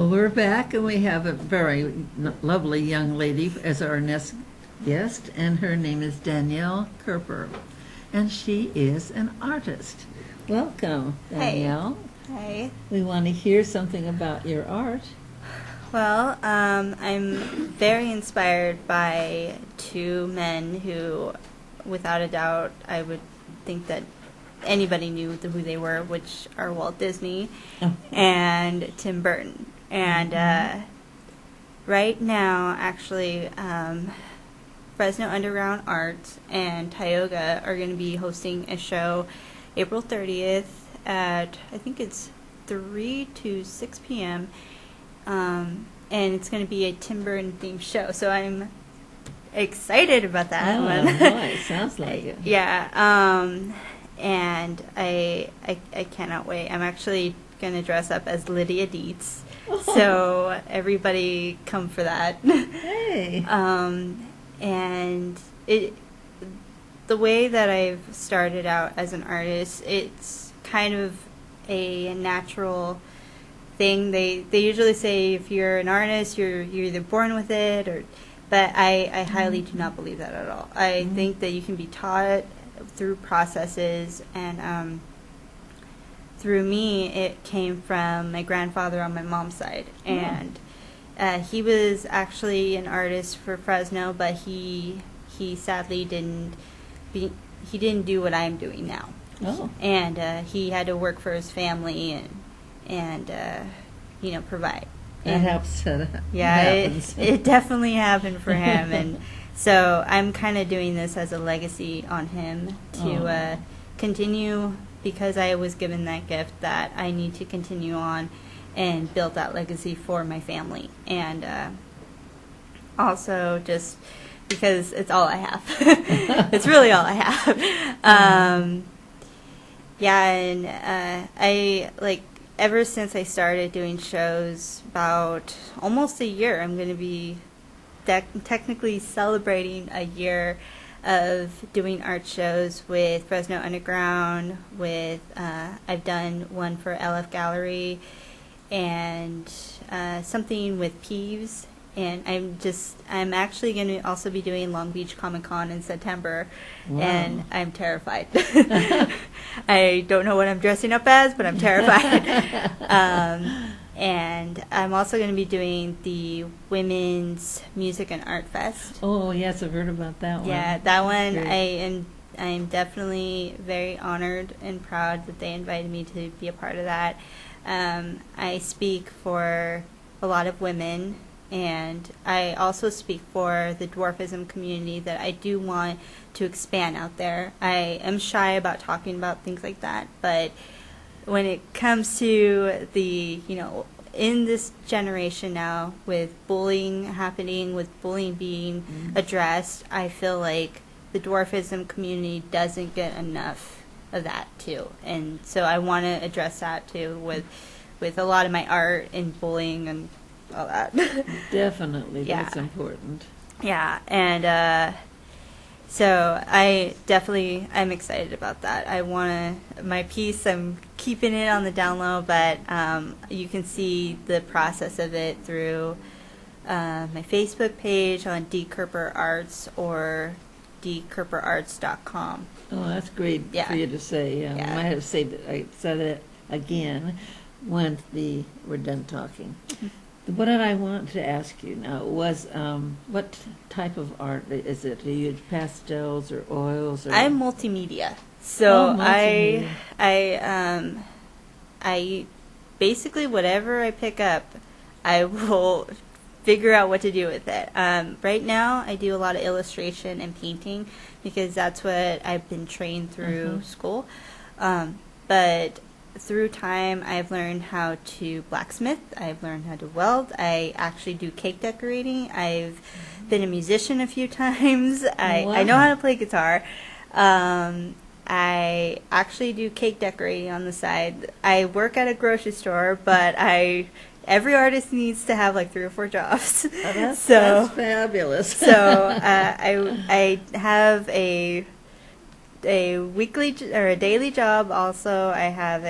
We're back and we have a very lovely young lady as our next guest, and her name is Danielle Kerper, and she is an artist. Welcome, Danielle. Hi. We want to hear something about your art. Well, I'm very inspired by two men who, without a doubt, I would think that anybody knew who they were, which are Walt Disney and Tim Burton. And right now, actually, Fresno Underground Art and Tioga are going to be hosting a show April 30th at, I think it's 3 to 6 p.m., and it's going to be a Tim Burton themed show. So I'm excited about that one. Nice. Sounds like it. Yeah. And I cannot wait. I'm actually going to dress up as Lydia Dietz. So everybody come for that. Hey. And the way that I've started out as an artist, it's kind of a natural thing. They usually say if you're an artist, you're either born with it but I highly do not believe that at all. I think that you can be taught through processes, and through me, it came from my grandfather on my mom's side, and he was actually an artist for Fresno, but he sadly didn't do what I'm doing now. And he had to work for his family and provide. That helps. Yeah, it definitely happened for him, and so I'm kind of doing this as a legacy on him to continue, because I was given that gift that I need to continue on and build that legacy for my family, and also just because it's all I have. It's really all I have. I ever since I started doing shows about almost a year, I'm going to be technically celebrating a year of doing art shows with Fresno Underground, I've done one for LF Gallery, and something with Peeves, and I'm actually going to also be doing Long Beach Comic Con in September. Wow. And I'm terrified. I don't know what I'm dressing up as, but I'm terrified. And I'm also going to be doing the Women's Music and Art Fest. Oh, yes, I've heard about that one. Yeah, that one. Great. I am definitely very honored and proud that they invited me to be a part of that. I speak for a lot of women, and I also speak for the dwarfism community that I do want to expand out there. I am shy about talking about things like that, but when it comes to in this generation now, with bullying happening, with bullying being addressed, I feel like the dwarfism community doesn't get enough of that too. And so I want to address that too with a lot of my art and bullying and all that. Definitely, Yeah. That's important. Yeah, and so I'm excited about that. My piece, I'm keeping it on the down low, but you can see the process of it through my Facebook page on D. Kerper Arts or dkerperarts.com. Oh, that's great for you to say. Yeah. Yeah. I might have said it again once we're done talking. What I wanted to ask you now was, what type of art is it? Are you pastels or oils? Or? I'm multimedia, so multimedia. I basically whatever I pick up, I will figure out what to do with it. Right now, I do a lot of illustration and painting because that's what I've been trained through school. But through time, I've learned how to blacksmith. I've learned how to weld. I actually do cake decorating. I've been a musician a few times. I know how to play guitar. I actually do cake decorating on the side. I work at a grocery store, but every artist needs to have like 3 or 4 jobs. Oh, that's fabulous. So I have a a weekly or a daily job. Also, I have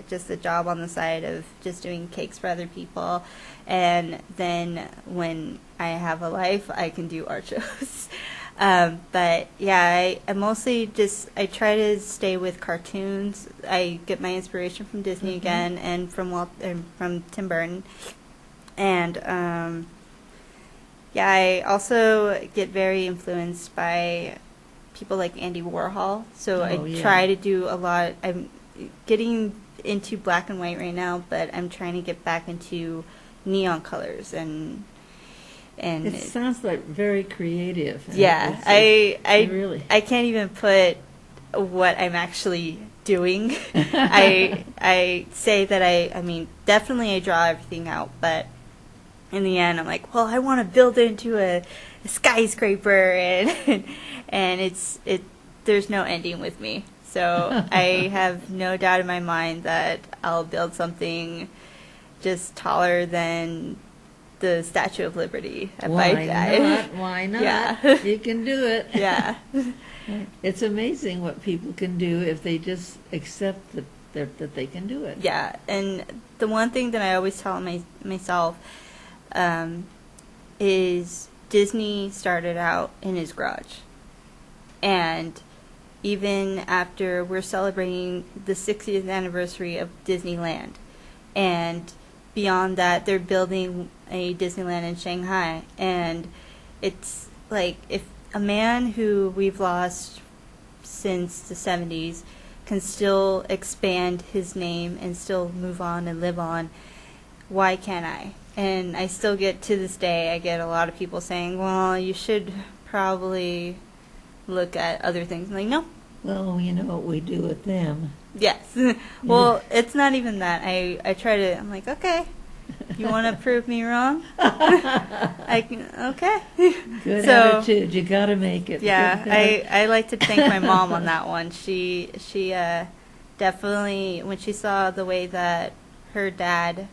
just a job on the side of just doing cakes for other people, and then when I have a life, I can do art shows. But yeah, I mostly I try to stay with cartoons. I get my inspiration from Disney again, and from Tim Burton, and yeah, I also get very influenced by people like Andy Warhol. So try to do a lot. I'm getting into black and white right now, but I'm trying to get back into neon colors and it sounds like very creative. Yeah, really. I can't even put what I'm actually doing. I say that I mean, definitely I draw everything out, but in the end I'm like, well, I want to build it into a skyscraper, and there's no ending with me. So I have no doubt in my mind that I'll build something just taller than the Statue of Liberty if I die. Why not? Yeah. You can do it. Yeah. It's amazing what people can do if they just accept that they can do it. Yeah, and the one thing that I always tell myself is Disney started out in his garage. And even after we're celebrating the 60th anniversary of Disneyland, and beyond that, they're building a Disneyland in Shanghai. And it's like, if a man who we've lost since the 70s can still expand his name and still move on and live on, why can't I? And I still get, to this day, I get a lot of people saying, well, you should probably look at other things. I'm like, no. Well, you know what we do with them. Yes. Well, it's not even that. I try to, I'm like, okay, you want to prove me wrong? Okay. Good attitude. You got to make it. Yeah, I like to thank my mom on that one. She definitely, when she saw the way that her dad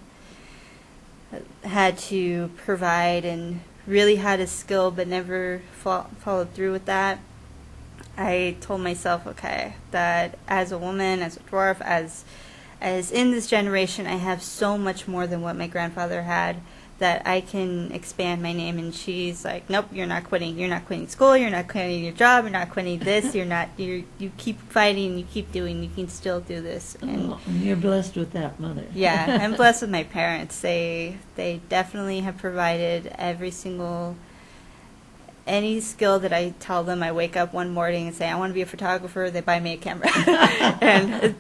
had to provide and really had a skill but never followed through with that, I told myself, okay, that as a woman, as a dwarf, as in this generation, I have so much more than what my grandfather had, that I can expand my name. And she's like, nope, you're not quitting. You're not quitting school. You're not quitting your job. You're not quitting this. You keep fighting. You keep doing. You can still do this. And you're blessed with that mother. Yeah, I'm blessed with my parents. They definitely have provided any skill that I tell them. I wake up one morning and say, I want to be a photographer. They buy me a camera. And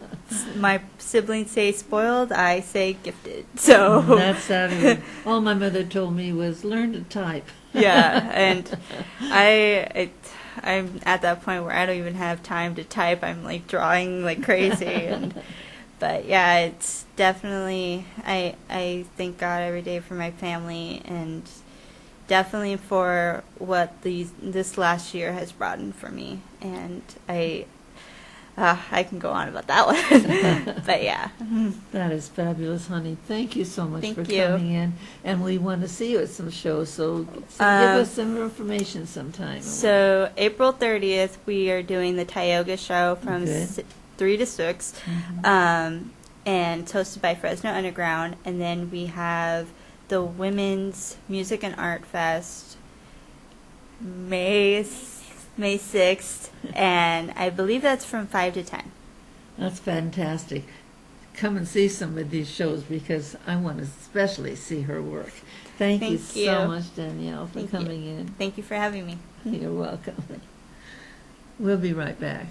my siblings say spoiled. I say gifted. So that's how all my mother told me was learn to type. Yeah, and I'm at that point where I don't even have time to type. I'm like drawing like crazy. But yeah, it's definitely, I thank God every day for my family, and definitely for what this last year has brought in for me. And I can go on about that one. But yeah. That is fabulous, honey. Thank you so much for you. coming in. And we want to see you at some shows, so give us some information sometime. So April 30th, we are doing the Tioga show from 3 to 6. And it's hosted by Fresno Underground. And then we have the Women's Music and Art Fest May 6th, and I believe that's from 5 to 10. That's fantastic. Come and see some of these shows, because I want to especially see her work. Thank you so much, Danielle, for coming in. Thank you for having me. You're welcome. We'll be right back.